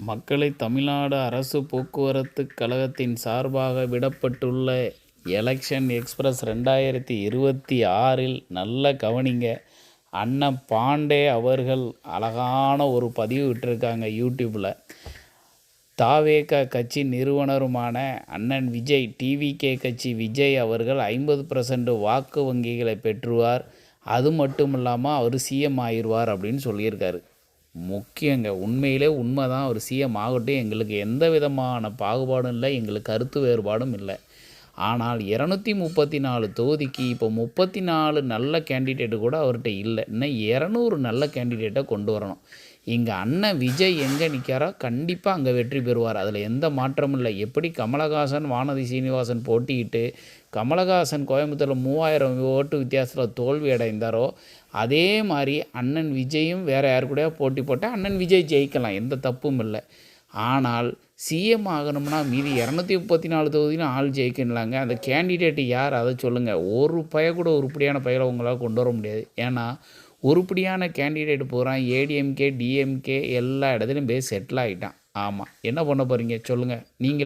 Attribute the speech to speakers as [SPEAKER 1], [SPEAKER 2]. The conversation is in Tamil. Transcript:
[SPEAKER 1] மக்களை தமிழ்நாடு அரசு போக்குவரத்து கழகத்தின் சார்பாக விடப்பட்டுள்ள எலெக்ஷன் எக்ஸ்பிரஸ் 2026 நல்ல கவனிங்க. அண்ணன் பாண்டே அவர்கள் அழகான ஒரு பதிவு விட்டிருக்காங்க யூடியூப்பில். தாவேக கட்சி நிறுவனருமான அண்ணன் விஜய், டிவிகே கட்சி விஜய் அவர்கள் 50% வாக்கு வங்கிகளை பெற்றுவார். அது மட்டும் இல்லாமல் அவர் சிஎம் ஆயிடுவார் அப்படின்னு சொல்லியிருக்காரு. முக்கியங்க, உண்மையிலே உண்மை தான். அவர் சிஎம் ஆகட்டும், எங்களுக்கு எந்த விதமான பாகுபாடும் இல்லை, எங்களுக்கு கருத்து வேறுபாடும் இல்லை. ஆனால் 234 தொகுதிக்கு இப்போ 34 நல்ல கேண்டிடேட்டு கூட அவர்கிட்ட இல்லை. இன்னும் 200 நல்ல கேண்டிடேட்டை கொண்டு வரணும். இங்கே அண்ணன் விஜய் எங்கே நிற்காரோ கண்டிப்பாக அங்கே வெற்றி பெறுவார். அதில் எந்த மாற்றமும் இல்லை. எப்படி கமலஹாசன் வானதி சீனிவாசன் போட்டியிட்டு கமலஹாசன் கோயம்புத்தூரில் 3000 ஓட்டு வித்தியாசத்தில் தோல்வி அடைந்தாரோ, அதே மாதிரி அண்ணன் விஜயும் வேறு யார் கூட போட்டி போட்டால் அண்ணன் விஜய் ஜெயிக்கலாம், எந்த தப்பும் இல்லை. ஆனால் சிஎம் ஆகணும்னா மீதி 234 தொகுதியிலும் ஆள் ஜெயிக்கலாங்க. அந்த கேண்டிடேட்டு யார் அதை சொல்லுங்கள். ஒரு கூட உருப்படியான பயிரை உங்களால் கொண்டு வர முடியாது. ஏன்னா உருப்படியான கேண்டிடேட் போகிறான், ஏடிஎம்கே டிஎம்கே எல்லா இடத்துலையும் போய் செட்டில் ஆகிட்டான். ஆமாம், என்ன பண்ண போகிறீங்க சொல்லுங்கள் நீங்கள்.